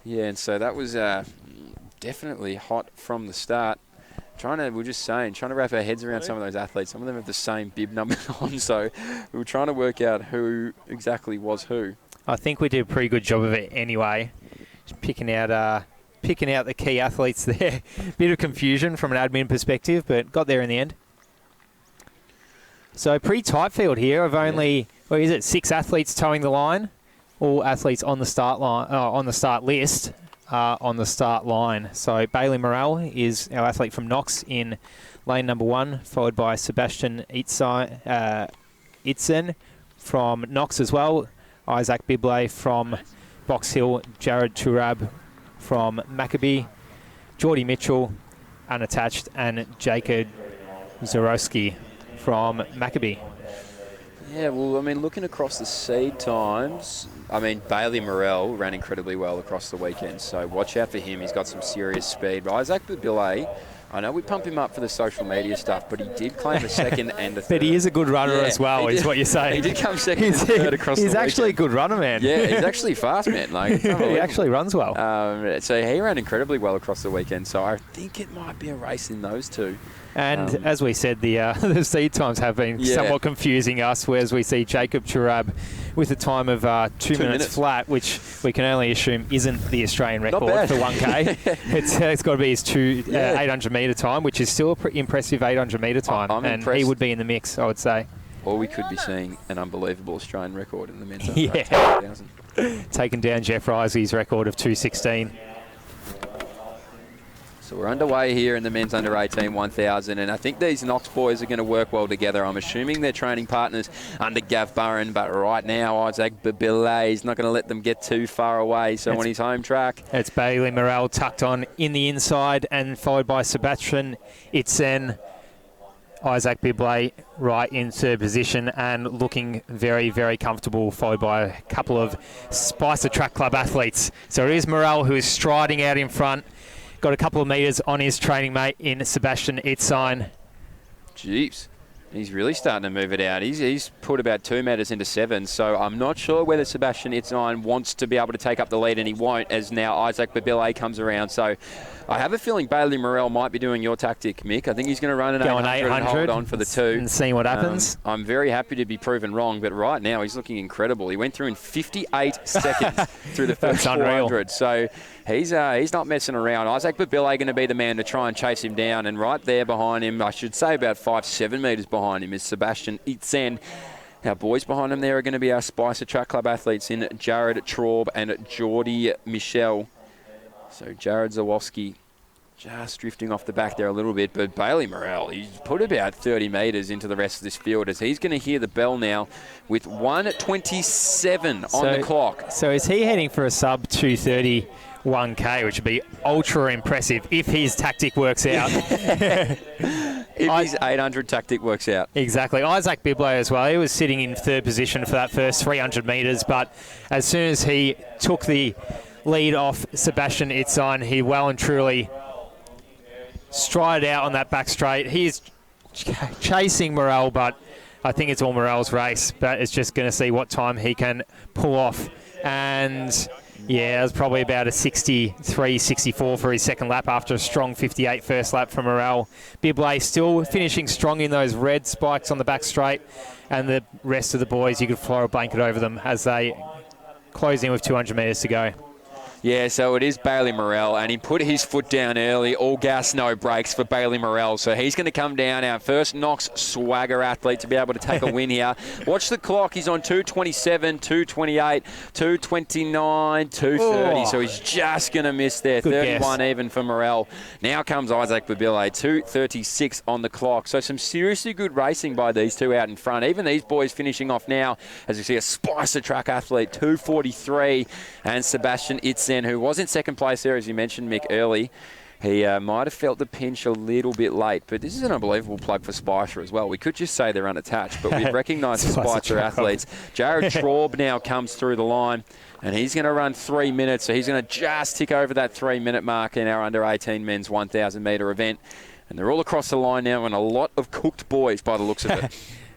Yeah, and so that was definitely hot from the start. Trying to wrap our heads around some of those athletes. Some of them have the same bib numbers on, so we were trying to work out who exactly was who. I think we did a pretty good job of it anyway. Just picking out the key athletes there. Bit of confusion from an admin perspective, but got there in the end. So pretty tight field here of only, 6 athletes towing the line. All athletes on the start line, on the start list. On the start line. So Bailey Morrell is our athlete from Knox in lane number 1, followed by Sebastian Itzen from Knox as well. Isaac Biblay from Box Hill, Jared Turab from Maccabee, Geordie Mitchell unattached, and Jacob Zorowski from Maccabee. Yeah, well, I mean, looking across the seed times, I mean, Bailey Morrell ran incredibly well across the weekend, so watch out for him. He's got some serious speed. But Isaac Biblay, I know we pump him up for the social media stuff, but he did claim a second and a third. But he is a good runner as well, is what you're saying. He did come second and third across the weekend. He's actually a good runner, man. Yeah, he's actually fast, man. Like, he actually runs well. So he ran incredibly well across the weekend, so I think it might be a race in those two. And as we said, the seed times have been somewhat confusing us, whereas we see Jacob Turab with a time of 2 minutes flat, which we can only assume isn't the Australian record for 1K. It's got to be his 800-metre time, which is still a pretty impressive 800-metre time. I'm and impressed. He would be in the mix, I would say. Or we could be seeing an unbelievable Australian record in the men's under 18,000. Taking down Jeff Risey's record of 2:16. So we're underway here in the men's under 18 1,000, and I think these Knox boys are going to work well together. I'm assuming they're training partners under Gav Burren, but right now Isaac Biblay is not going to let them get too far away. So on his home track, it's Bailey Morrell tucked on in the inside, and followed by Sebastian Itzen. Isaac Biblay right in third position and looking very, very comfortable, followed by a couple of Spicer Track Club athletes. So it is Morrell who is striding out in front. Got a couple of metres on his training mate in Sebastian Itzine. Jeeps. He's really starting to move it out. He's put about 2 metres into 7, so I'm not sure whether Sebastian Itzine wants to be able to take up the lead, and he won't, as now Isaac Biblay comes around. So I have a feeling Bailey Morrell might be doing your tactic, Mick. I think he's going to run an 800 and hold on for the 2. And see what happens. I'm very happy to be proven wrong, but right now he's looking incredible. He went through in 58 seconds through the first 400. So he's not messing around. Isaac Biblay going to be the man to try and chase him down, and right there behind him, I should say about 5-7 metres behind him, is Sebastian Itzen. Our boys behind him there are going to be our Spicer Track Club athletes in Jared Traub and Geordie Michelle. So Jared Zawalski just drifting off the back there a little bit, but Bailey Morrell, he's put about 30 metres into the rest of this field, as he's going to hear the bell now with 1:27 on the clock. So is he heading for a sub 2:30 1K, which would be ultra impressive if his tactic works out. If his 800 tactic works out. Exactly. Isaac Biblay as well. He was sitting in third position for that first 300 metres, but as soon as he took the lead off Sebastian Itzine, he well and truly strided out on that back straight. He's chasing Morrell, but I think it's all Morrell's race, but it's just going to see what time he can pull off. And yeah, it was probably about a 63, 64 for his second lap after a strong 58 first lap from Morrell. Biblay still finishing strong in those red spikes on the back straight, and the rest of the boys, you could fly a blanket over them as they close in with 200 metres to go. Yeah, so it is Bailey Morrell, and he put his foot down early. All gas, no brakes for Bailey Morrell. So he's going to come down, our first Knox swagger athlete to be able to take a win here. Watch the clock. He's on 2:27, 2:28, 2:29, 2:30. So he's just going to miss there. Good 31 guess. even for Morrell. Now comes Isaac Biblay, 2:36 on the clock. So some seriously good racing by these two out in front. Even these boys finishing off now, as you see, a Spicer Track athlete, 2:43, and Sebastian Itzen, who was in second place there, as you mentioned, Mick, early. He might have felt the pinch a little bit late, but this is an unbelievable plug for Spicer as well. We could just say they're unattached, but we've recognised the Spicer athletes. Jared Traub now comes through the line, and he's going to run 3 minutes, so he's going to just tick over that 3-minute mark in our under-18 men's 1,000 metre event. And they're all across the line now, and a lot of cooked boys by the looks of it.